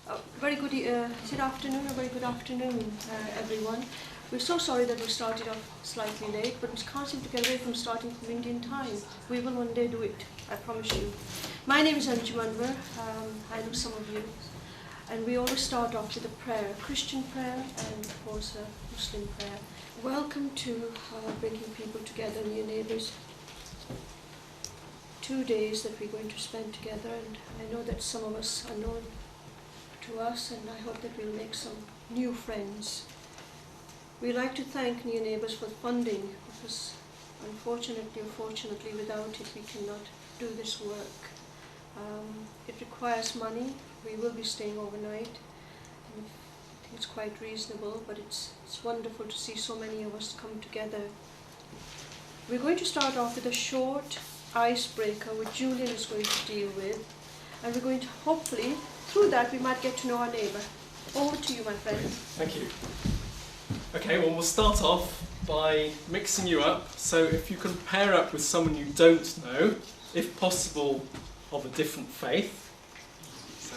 Good afternoon, a very good afternoon, everyone. We're so sorry that we started off slightly late, but we can't seem to get away from starting from Indian time. We will one day do it, I promise you. My name is Anju Anwar. I know some of you. And we always start off with a prayer, a Christian prayer and of course a Muslim prayer. Welcome to bringing people together, near neighbours. 2 days that we're going to spend together, and I know that some of us are known to us, and I hope that we'll make some new friends. We'd like to thank Near Neighbours for funding, because unfortunately or fortunately without it we cannot do this work. It requires money. We will be staying overnight, and I think it's quite reasonable, but it's wonderful to see so many of us come together. We're going to start off with a short icebreaker which Julian is going to deal with, and we're going to hopefully, through that, we might get to know our neighbour. Over to you, my friend. Thank you. Okay, well, we'll start off by mixing you up. So if you can pair up with someone you don't know, if possible, of a different faith. So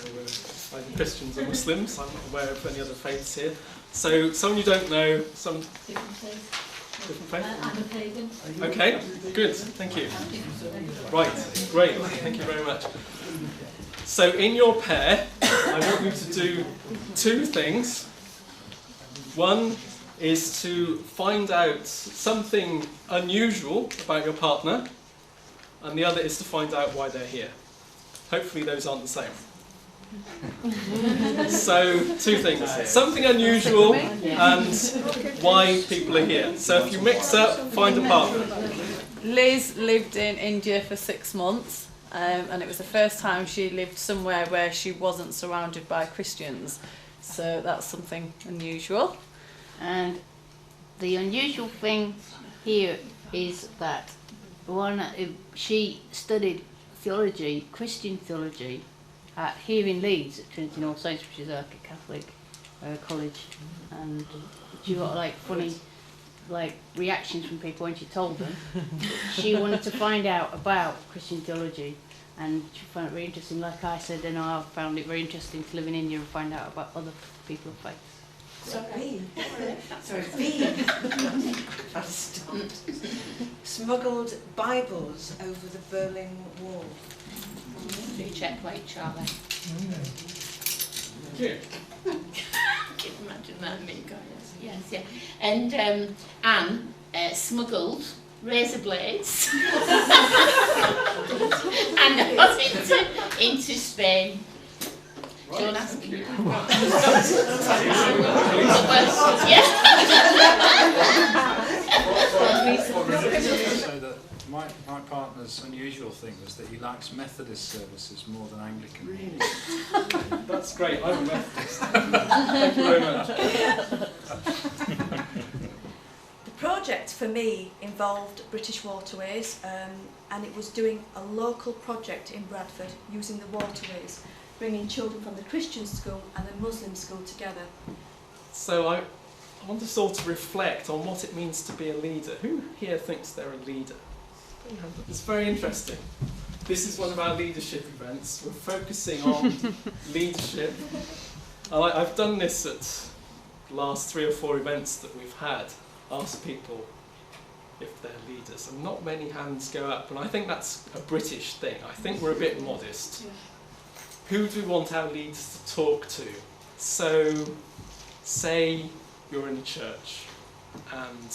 either Christians or Muslims. I'm not aware of any other faiths here. So someone you don't know, some Different faith. different faith. I'm a pagan. Okay, good. Thank you. Right, great. Thank you very much. So in your pair, I want you to do two things. One is to find out something unusual about your partner, and the other is to find out why they're here. Hopefully those aren't the same. So, two things. Something unusual and why people are here. So if you mix up, find a partner. Liz lived in India for 6 months, and it was the first time she lived somewhere where she wasn't surrounded by Christians. So that's something unusual. And the unusual thing here is that she studied theology, Christian theology, here in Leeds at Trinity North Saints, which is a Catholic college, and she got funny reactions from people when she told them. She wanted to find out about Christian theology, and she found it very interesting. Like I said, and I found it very interesting to live in India and find out about other people of faith. I stumped. Smuggled Bibles over the Berlin Wall. Do you check Charlie? Good. Can you imagine that, Nico? Yes, yeah. And Anne smuggled razor blades and got into Spain. Don't ask me. So that my partner's unusual thing was that he likes Methodist services more than Anglican. Really? That's great. I'm a Methodist. Thank you very much. The project for me involved British Waterways, and it was doing a local project in Bradford using the waterways, bringing children from the Christian school and the Muslim school together. So I want us all to reflect on what it means to be a leader. Who here thinks they're a leader? It's very interesting. This is one of our leadership events. We're focusing on leadership. I've done this at the last 3 or 4 events that we've had. Ask people if they're leaders, and not many hands go up. And I think that's a British thing. I think we're a bit modest. Who do we want our leaders to talk to? So, say you're in a church and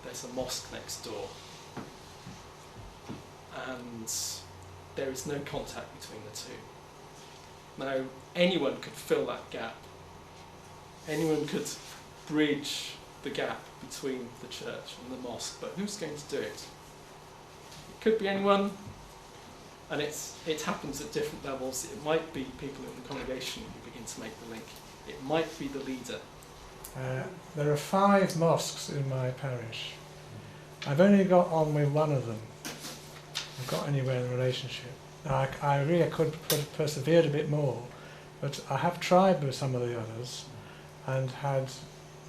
there's a mosque next door, and there is no contact between the two. Now, anyone could fill that gap. Anyone could bridge the gap between the church and the mosque, but who's going to do it? It could be anyone, and it happens at different levels. It might be people in the congregation who begin to make the link. It might be the leader. There are 5 mosques in my parish. I've only got on with one of them. I've got anywhere in the relationship. Now, I really could have persevered a bit more, but I have tried with some of the others and had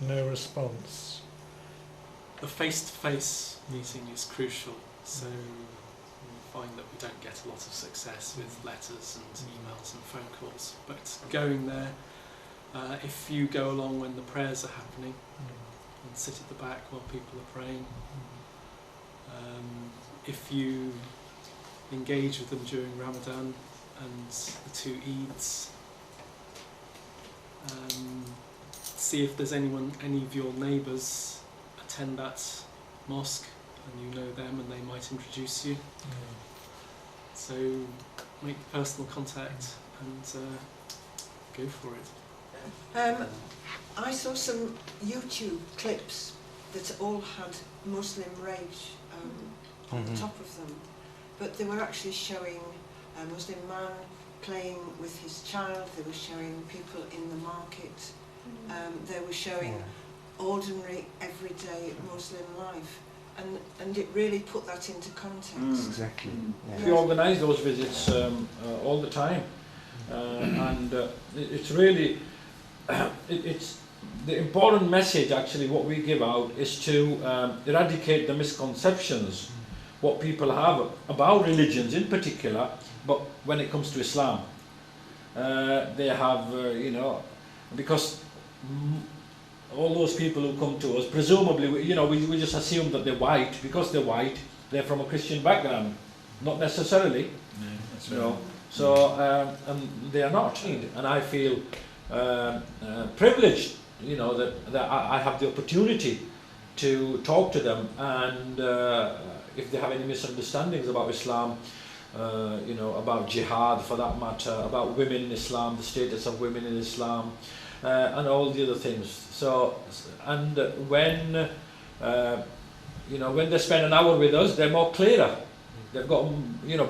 no response. The face-to-face meeting is crucial, so we find that we don't get a lot of success with letters and emails and phone calls. But going there, if you go along when the prayers are happening and sit at the back while people are praying, if you engage with them during Ramadan and the 2 Eids, see if there's any of your neighbours attend that mosque and you know them and they might introduce you. So make personal contact and go for it. I saw some YouTube clips that all had Muslim rage on the top of them, but they were actually showing a Muslim man playing with his child, they were showing people in the market, they were showing ordinary, everyday Muslim life, and it really put that into context. Exactly. We organise those visits all the time, and it's really it's the important message. Actually, what we give out is to eradicate the misconceptions what people have about religions in particular, but when it comes to Islam, they have because all those people who come to us, presumably, we just assume that they're white. Because they're white, they're from a Christian background. Not necessarily. Yeah, that's right. So, and they are not. And I feel privileged, that I have the opportunity to talk to them, and if they have any misunderstandings about Islam, about jihad for that matter, about women in Islam, the status of women in Islam, and all the other things. So, and when they spend an hour with us, they're more clearer. They've got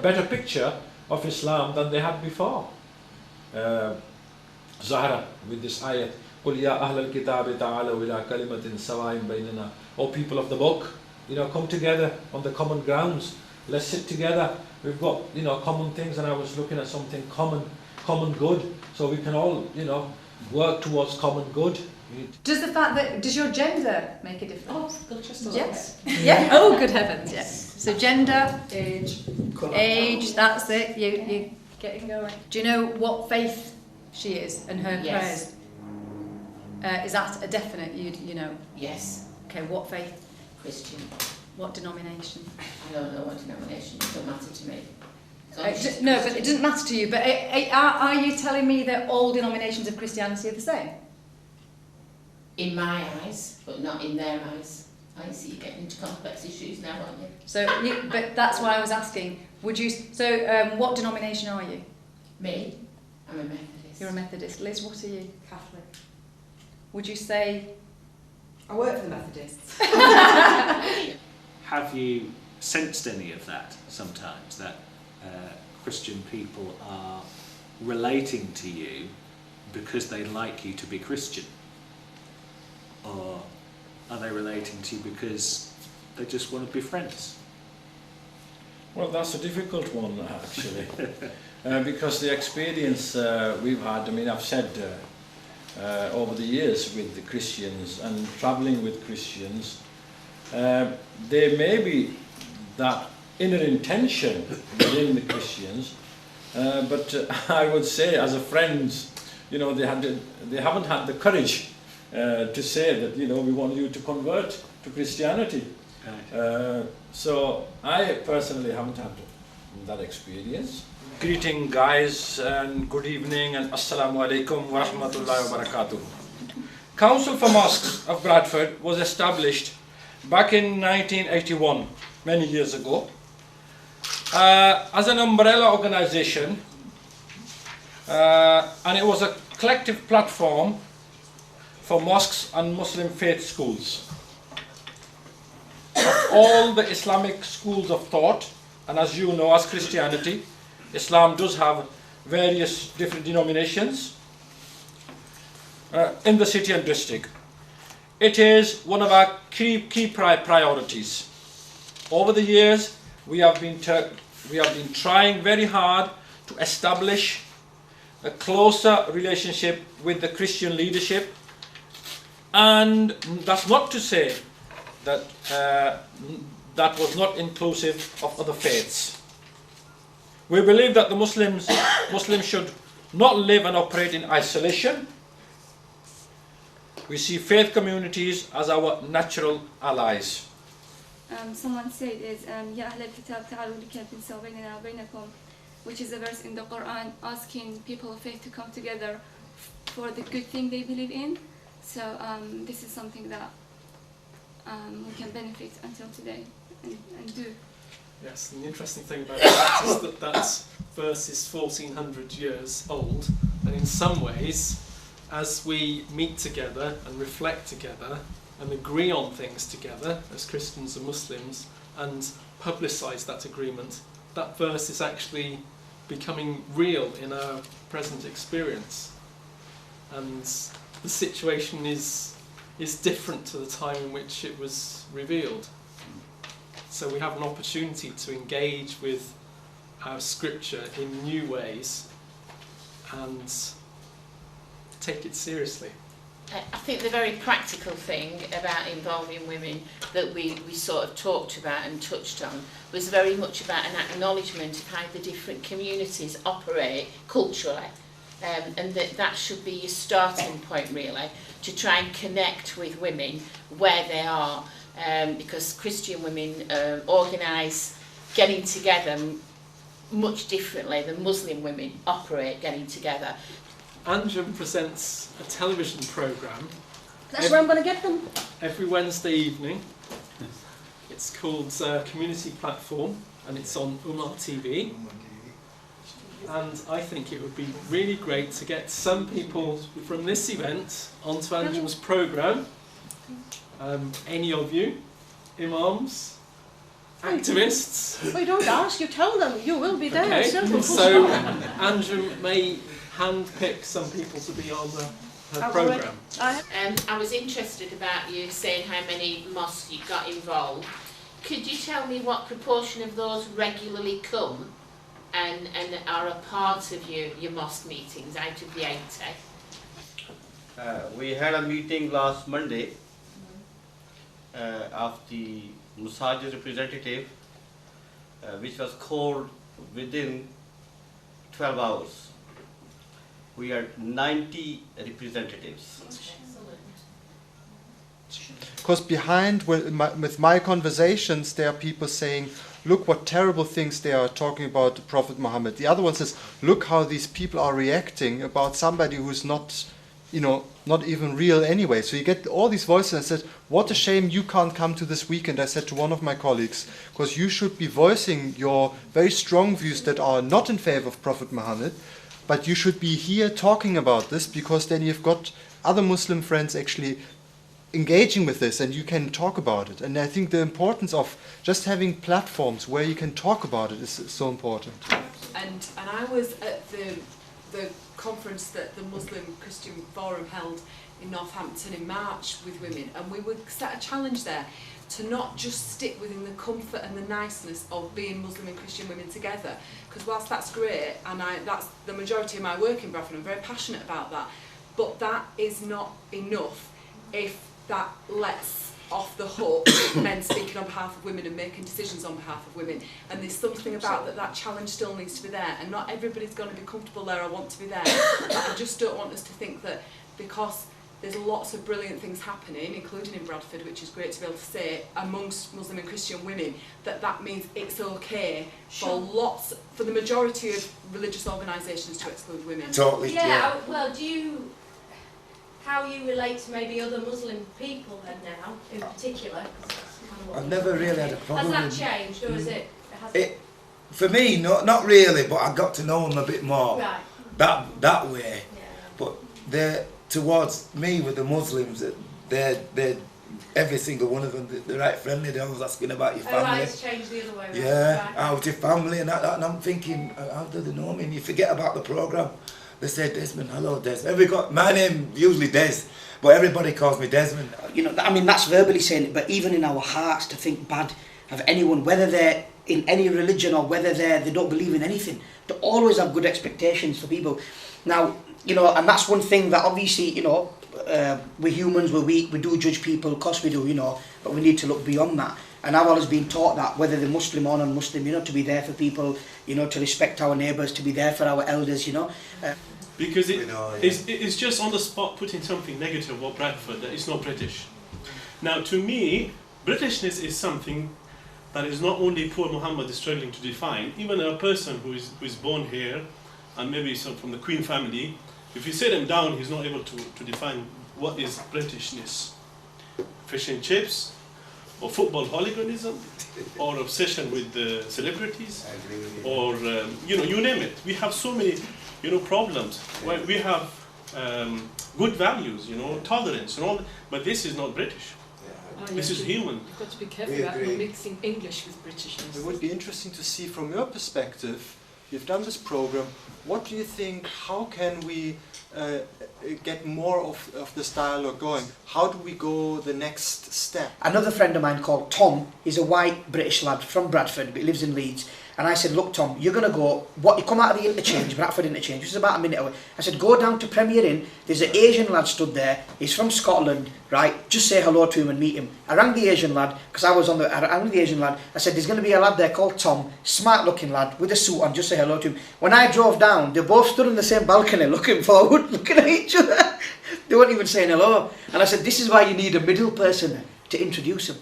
better picture of Islam than they had before. Zahra with this ayat, قُلْ يَا أَهْلَ الْكِتَابِ تَعَالَوْا إِلَىٰ كَلِمَةٍ سَوَاءٍ بَيْنَنَا. O people of the book, come together on the common grounds. Let's sit together. We've got common things, and I was looking at something common good, so we can all work towards common good. Does your gender make a difference? Oh, God, just a yes. Yeah. Oh, good heavens! Yes. So gender, age. That's it. You're getting going. Do you know what faith she is and her prayers? Is that a definite? You know? Yes. Okay. What faith? Christian. What denomination? I don't know what denomination. It doesn't matter to me. No, but it doesn't matter to you. But are you telling me that all denominations of Christianity are the same? In my eyes, but not in their eyes. I see you getting into complex issues now, aren't you? So, but that's why I was asking. Would you? So, what denomination are you? Me? I'm a Methodist. You're a Methodist. Liz, what are you? Catholic. Would you say? I work for the Methodists. Have you sensed any of that sometimes, that Christian people are relating to you because they like you to be Christian? Or are they relating to you because they just want to be friends? Well, that's a difficult one, actually, because the experience we've had, I've said over the years with the Christians and travelling with Christians, there may be that inner intention within the Christians, but I would say as a friends, they haven't had the courage to say that, we want you to convert to Christianity. So I personally haven't had that experience. Greeting guys, and good evening, and assalamu alaikum wa rahmatullahi wa barakatuh. Council for Mosques of Bradford was established back in 1981, many years ago, as an umbrella organisation, and it was a collective platform for mosques and Muslim faith schools. All the Islamic schools of thought, and as you know, as Christianity, Islam does have various different denominations in the city and district. It is one of our key priorities. Over the years, we have been trying very hard to establish a closer relationship with the Christian leadership, and that's not to say that that was not inclusive of other faiths. We believe that the Muslims should not live and operate in isolation. We see faith communities as our natural allies. Someone said is يا أهل الكتاب تعالوا لكلمة سواء بيننا وبينكم, which is a verse in the Quran asking people of faith to come together for the good thing they believe in. So this is something that we can benefit until today and do. Yes, and the interesting thing about that is that that verse is 1400 years old, and in some ways, as we meet together and reflect together and agree on things together as Christians and Muslims and publicise that agreement, that verse is actually becoming real in our present experience. And the situation is different to the time in which it was revealed. So we have an opportunity to engage with our scripture in new ways and take it seriously. I think the very practical thing about involving women that we sort of talked about and touched on was very much about an acknowledgement of how the different communities operate culturally, and that should be your starting point really, to try and connect with women where they are, because Christian women organise getting together much differently than Muslim women operate getting together. Anjum presents a television programme. That's where I'm going to get them. Every Wednesday evening. It's called Community Platform, and it's on Umar TV. And I think it would be really great to get some people from this event onto Anjum's programme. Any of you, imams, activists. Well, you don't ask, you tell them. You will be there. Okay, Simple. so Anjum may handpick some people to be on her programme. I was interested about you saying how many mosques you got involved. Could you tell me what proportion of those regularly come and are a part of your mosque meetings out of the 80? We had a meeting last Monday of the Masajid representative, which was called within 12 hours. We had 90 representatives. Because behind, with my conversations, there are people saying, look what terrible things they are talking about the Prophet Muhammad. The other one says, look how these people are reacting about somebody who's not, not even real anyway. So you get all these voices, and I said, what a shame you can't come to this weekend, I said to one of my colleagues, because you should be voicing your very strong views that are not in favor of Prophet Muhammad, but you should be here talking about this, because then you've got other Muslim friends actually engaging with this and you can talk about it. And I think the importance of just having platforms where you can talk about it is so important. And I was at the conference that the Muslim Christian Forum held in Northampton in March with women, and we would set a challenge there to not just stick within the comfort and the niceness of being Muslim and Christian women together, because whilst that's great, and that's the majority of my work in Bradford, I'm very passionate about that, but that is not enough if that lets off the hook men speaking on behalf of women and making decisions on behalf of women. And there's something about that challenge still needs to be there, and not everybody's going to be comfortable there or want to be there. I just don't want us to think that because there's lots of brilliant things happening, including in Bradford, which is great to be able to say, amongst Muslim and Christian women, that means it's okay for the majority of religious organisations to exclude women. Totally. Yeah. Well, how you relate to maybe other Muslim people then now, in particular? I've never really had a problem. Has that changed, or is it? For me, not really, but I got to know them a bit more. Right. That way. Yeah. But they're towards me with the Muslims. They're every single one of them. They're right friendly. They're always asking about your family. Right, it's changed the other way around. Yeah, right. how's your family and that. And I'm thinking, how do they know me? And you forget about the programme. They say, Desmond, hello Desmond. My name usually Des, but everybody calls me Desmond. That's verbally saying it, but even in our hearts to think bad of anyone, whether they're in any religion or whether they don't believe in anything, to always have good expectations for people. Now, and that's one thing that obviously, we're humans, we're weak, we do judge people, of course we do, but we need to look beyond that. And I've always been taught that, whether they're Muslim or non-Muslim, you know, to be there for people, you know, to respect our neighbours, to be there for our elders, you know. Because it's just on the spot putting something negative about Bradford, that it's not British. Now, to me, Britishness is something that is not only poor Muhammad is struggling to define. Even a person who is born here, and maybe from the Queen family, if you sit him down, he's not able to define what is Britishness. Fish and chips, or football hooliganism, or obsession with the celebrities, or you know, you name it. We have so many, you know, problems. Where we have good values, you know, tolerance and all, but this is not British. This is human. You've got to be careful about mixing English with Britishness. It would be interesting to see from your perspective, you've done this program, what do you think, how can we get more of this dialogue going? How do we go the next step? Another friend of mine called Tom, he's a white British lad from Bradford, but he lives in Leeds. And I said, look Tom, you're going to go, you come out of the interchange, Bradford interchange, which is about a minute away. I said, go down to Premier Inn, there's an Asian lad stood there, he's from Scotland, right, just say hello to him and meet him. I rang the Asian lad, because I rang the Asian lad, I said, there's going to be a lad there called Tom, smart looking lad, with a suit on, just say hello to him. When I drove down, they both stood on the same balcony looking forward, looking at each other. They weren't even saying hello. And I said, this is why you need a middle person to introduce him.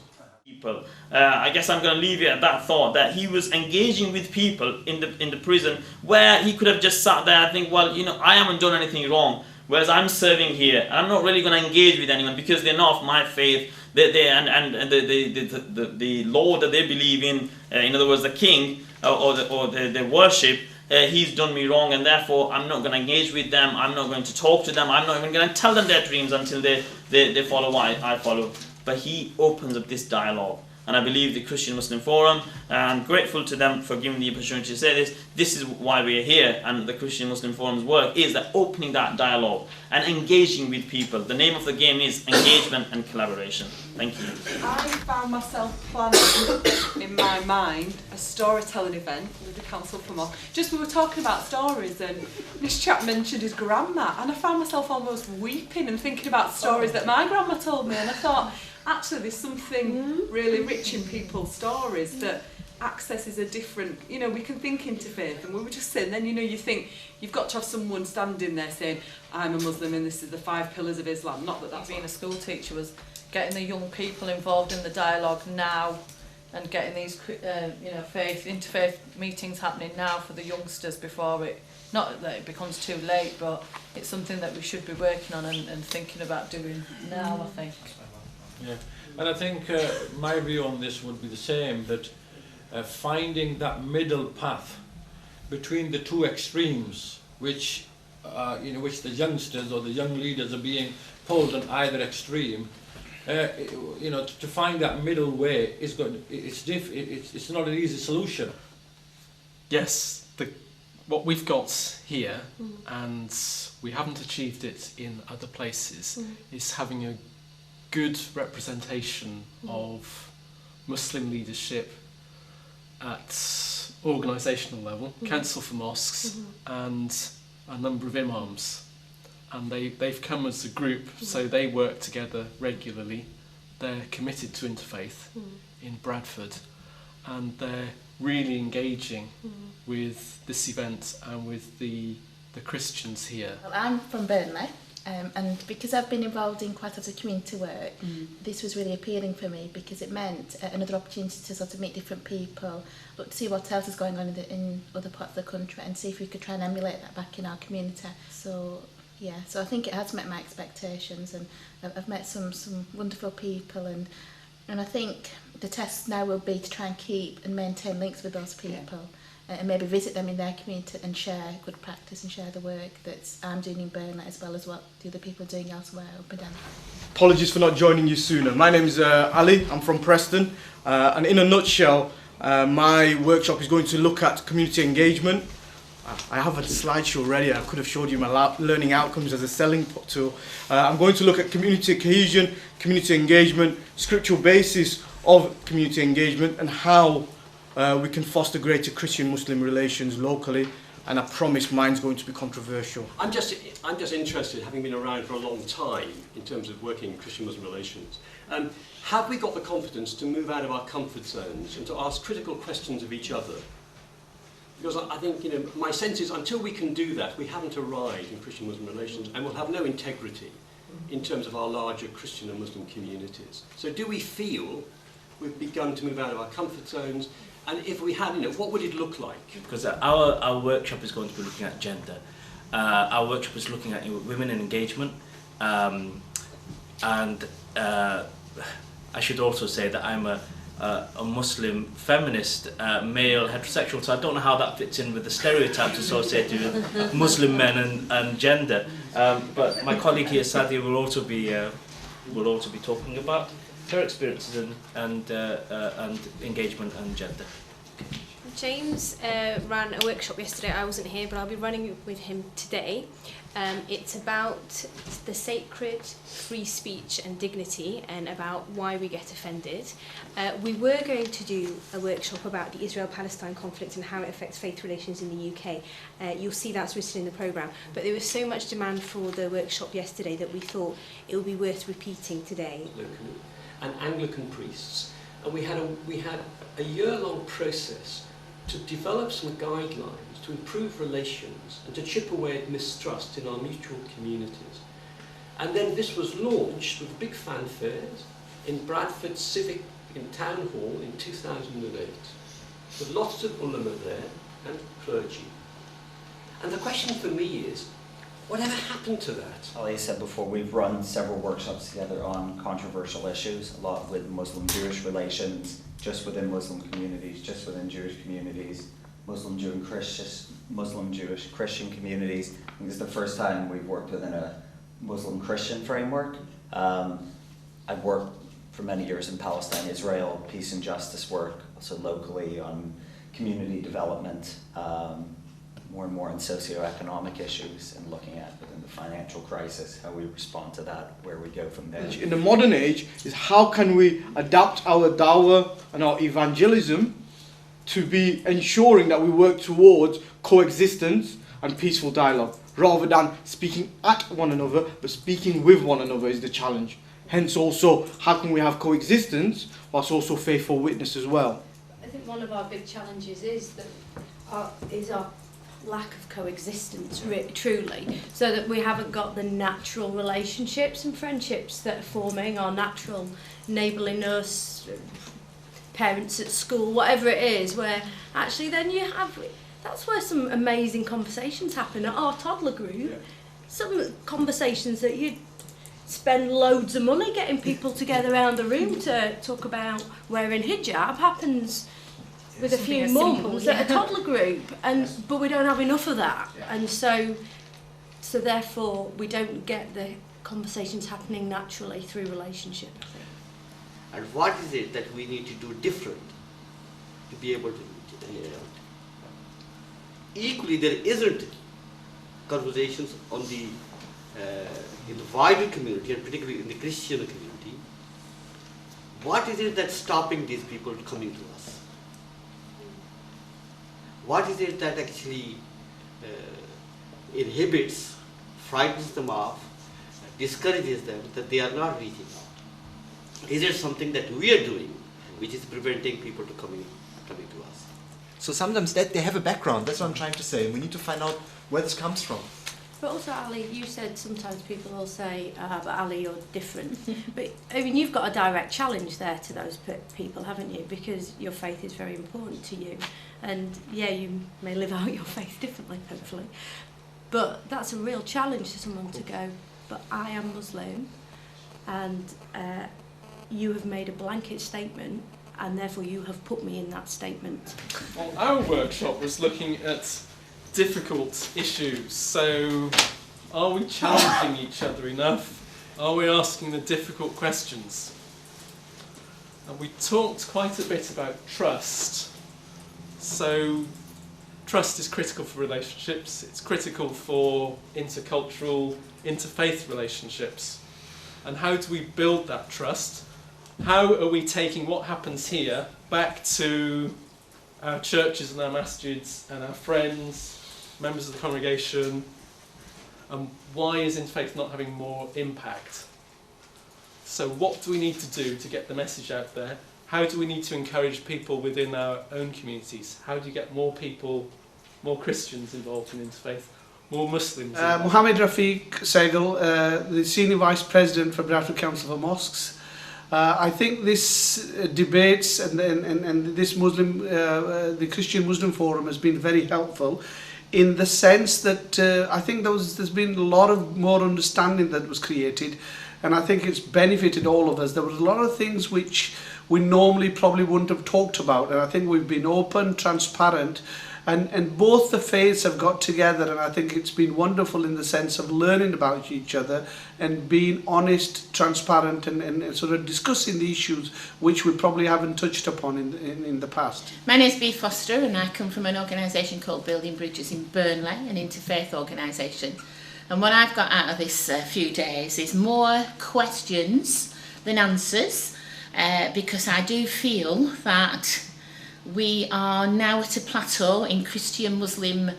People. I guess I'm going to leave it at that thought, that he was engaging with people in the prison where he could have just sat there and think, well, you know, I haven't done anything wrong, whereas I'm serving here. I'm not really going to engage with anyone because they're not of my faith. The Lord that they believe in other words, the king or the worship, he's done me wrong, and therefore I'm not going to engage with them. I'm not going to talk to them. I'm not even going to tell them their dreams until they follow what I follow. But he opens up this dialogue. And I believe the Christian Muslim Forum, I'm grateful to them for giving the opportunity to say this. This is why we are here, and the Christian Muslim Forum's work is that opening that dialogue and engaging with people. The name of the game is engagement and collaboration. Thank you. I found myself planning in my mind a storytelling event with the Council for More. Just we were talking about stories, and this chap mentioned his grandma, and I found myself almost weeping and thinking about stories that my grandma told me, and I thought, actually there's something really rich in people's stories, that access is a different, you know, we can think interfaith, and we were just saying, then you know, you think you've got to have someone standing there saying, I'm a Muslim and this is the 5 pillars of Islam. Not that that's being a school teacher was getting the young people involved in the dialogue now, and getting these you know, interfaith meetings happening now for the youngsters before it, not that it becomes too late, but it's something that we should be working on and thinking about doing now, I think. Yeah, and I think my view on this would be the same, that finding that middle path between the two extremes, which you know, which the youngsters or the young leaders are being pulled on either extreme. You know, to find that middle way is good. It's not an easy solution. Yes, what we've got here, and we haven't achieved it in other places, is having a good representation of Muslim leadership at organisational level, Council for Mosques, and a number of imams. And they've come as a group, so they work together regularly. They're committed to interfaith in Bradford, and they're really engaging with this event and with the Christians here. Well, I'm from Burnley, and because I've been involved in quite a lot of community work, this was really appealing for me, because it meant another opportunity to sort of meet different people, look to see what else is going on in other parts of the country, and see if we could try and emulate that back in our community. So yeah, so I think it has met my expectations, and I've met some wonderful people, and I think the test now will be to try and keep and maintain links with those people, and maybe visit them in their community and share good practice and share the work that I'm doing in Burnley, as well as what the other people are doing elsewhere up and down. Apologies for not joining you sooner. My name is Ali, I'm from Preston, and in a nutshell, my workshop is going to look at community engagement. I have a slideshow ready. I could have showed you my learning outcomes as a selling tool. I'm going to look at community cohesion, community engagement, scriptural basis of community engagement, and how we can foster greater Christian-Muslim relations locally. and I promise mine's going to be controversial. I'm just interested, having been around for a long time in terms of working in Christian-Muslim relations, have we got the confidence to move out of our comfort zones and to ask critical questions of each other? Because I think, you know, my sense is until we can do that, we haven't arrived in Christian-Muslim relations and we'll have no integrity in terms of our larger Christian and Muslim communities. So do we feel we've begun to move out of our comfort zones? And if we had, you know, what would it look like? Because our workshop is going to be looking at gender. Our workshop is looking at women in engagement. And I should also say that I'm a Muslim feminist male heterosexual, so I don't know how that fits in with the stereotypes associated with Muslim men and gender. But my colleague here, Sadia, will also be talking about her experiences and engagement and gender. James ran a workshop yesterday. I wasn't here, but I'll be running it with him today. It's about the sacred free speech and dignity and about why we get offended. We were going to do a workshop about the Israel-Palestine conflict and how it affects faith relations in the UK. You'll see that's written in the programme. But there was so much demand for the workshop yesterday that we thought it would be worth repeating today. And Anglican priests. And we had a year-long process to develop some guidelines to improve relations and to chip away at mistrust in our mutual communities. And then this was launched with big fanfares in Bradford Civic in Town Hall in 2008, with lots of ulama there and clergy. And the question for me is, whatever happened to that? Ali said before, we've run several workshops together on controversial issues, a lot with Muslim-Jewish relations, just within Muslim communities, just within Jewish communities, Muslim-Jewish Christian communities. I think it's the first time we've worked within a Muslim-Christian framework. I've worked for many years in Palestine, Israel, peace and justice work, also locally on community development, more and more on socioeconomic issues and looking at within the financial crisis, how we respond to that, where we go from there. In the modern age is how can we adapt our dawah and our evangelism to be ensuring that we work towards coexistence and peaceful dialogue, rather than speaking at one another, but speaking with one another is the challenge. Hence also, how can we have coexistence whilst also faithful witness as well? I think one of our big challenges is that our lack of coexistence, truly, so that we haven't got the natural relationships and friendships that are forming, our natural neighbourliness, parents at school, whatever it is, where actually then you have, that's where some amazing conversations happen at our toddler group. Some conversations that you spend loads of money getting people together around the room to talk about wearing hijab happens with a few mums at a toddler group, but we don't have enough of that, and so therefore we don't get the conversations happening naturally through relationship. And what is it that we need to do different to be able to equally there isn't conversations on the in the wider community and particularly in the Christian community. What is it that's stopping these people coming to us? What is it that actually inhibits, frightens them off, discourages them, that they are not reaching out? Is there something that we are doing which is preventing people to coming to us? So sometimes they have a background, that's what I'm trying to say. We need to find out where this comes from. But also, Ali, you said sometimes people will say, but Ali, you're different. But, I mean, you've got a direct challenge there to those people, haven't you? Because your faith is very important to you. And, yeah, you may live out your faith differently, hopefully. But that's a real challenge to someone to go, but I am Muslim, and you have made a blanket statement, and therefore you have put me in that statement. Well, our workshop was looking at difficult issues. So, are we challenging each other enough? Are we asking the difficult questions? And we talked quite a bit about trust. So, trust is critical for relationships. It's critical for intercultural, interfaith relationships. And how do we build that trust? How are we taking what happens here back to our churches and our masjids and our friends members of the congregation, and why is Interfaith not having more impact? So what do we need to do to get the message out there? How do we need to encourage people within our own communities? How do you get more people, more Christians involved in Interfaith, more Muslims involved? Mohammed Rafiq Segal, the Senior Vice President for Bradford Council for Mosques. I think this debates and this the Christian Muslim Forum has been very helpful in the sense that I think there's been a lot of more understanding that was created, and I think it's benefited all of us. There was a lot of things which we normally probably wouldn't have talked about, and I think we've been open, transparent, and both the faiths have got together, and I think it's been wonderful in the sense of learning about each other and being honest, transparent, and sort of discussing the issues which we probably haven't touched upon in the past. My name is Bea Foster, and I come from an organisation called Building Bridges in Burnley, an interfaith organisation. And what I've got out of this few days is more questions than answers, because I do feel that we are now at a plateau in Christian-Muslim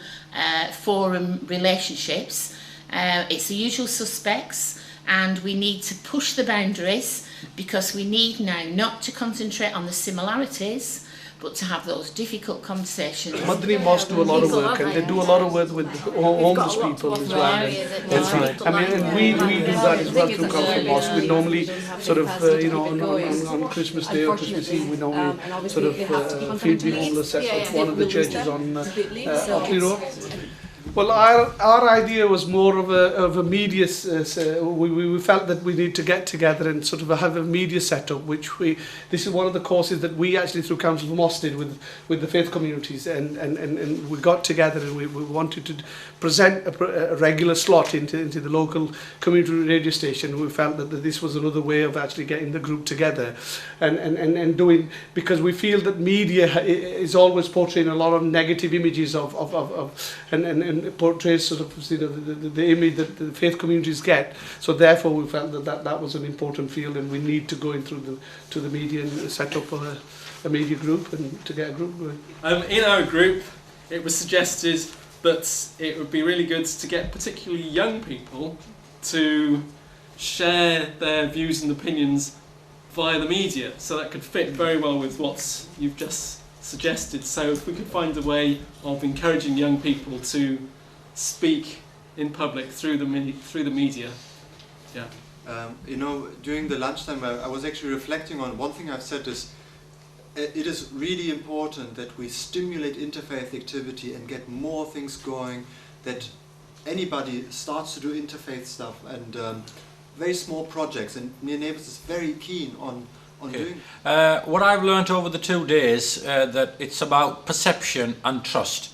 forum relationships. It's the usual suspects, and we need to push the boundaries, because we need now not to concentrate on the similarities, but to have those difficult conversations. Madani Mosque do a lot of work, and they do a lot of work with homeless people as well. That's right. I mean, and we do that as well through Council Mosque. We normally sort of, on Christmas Day or Christmas Eve, we normally sort of feed the homeless at one of the churches on Otley Road. Well, our idea was more of a media. We felt that we need to get together and sort of have a media setup, which this is one of the courses that we actually through Council for Mosques did with the faith communities, and we got together and we wanted to present a regular slot into the local community radio station. We felt that this was another way of actually getting the group together and doing, because we feel that media is always portraying a lot of negative images and portrays sort of the image that the faith communities get. So therefore we felt that was an important field, and we need to go in to the media and set up a media group and to get a group going. In our group, it was suggested that it would be really good to get particularly young people to share their views and opinions via the media. So that could fit very well with what you've just suggested. So if we could find a way of encouraging young people to speak in public through the media. Yeah. During the lunchtime, I was actually reflecting on one thing I've said is, it is really important that we stimulate interfaith activity and get more things going, that anybody starts to do interfaith stuff, and very small projects, and Near Neighbours is very keen on doing. What I've learned over the 2 days, that it's about perception and trust.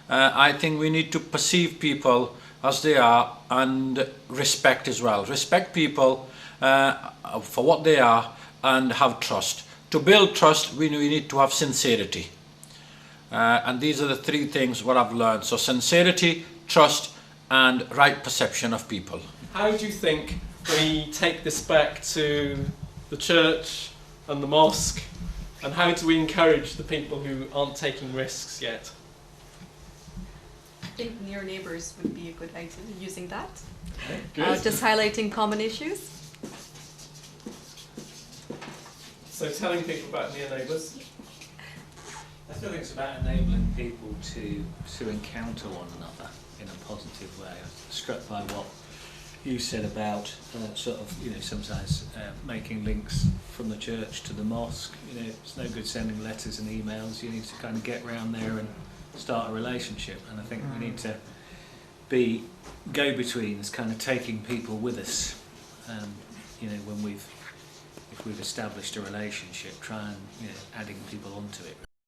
I think we need to perceive people as they are, and respect as well. Respect people for what they are, and have trust. To build trust, we need to have sincerity. And these are the 3 things what I've learned. So sincerity, trust, and right perception of people. How do you think we take this back to the church and the mosque, and how do we encourage the people who aren't taking risks yet? I think Near Neighbours would be a good idea, using that. Okay, good. Just highlighting common issues. So telling people about Near Neighbours. I still think it's about enabling people to encounter one another in a positive way. I was struck by what you said about sometimes making links from the church to the mosque. It's no good sending letters and emails. You need to kind of get round there and start a relationship. And I think we need to be go-betweens, kind of taking people with us. If we've established a relationship, try and adding people onto it.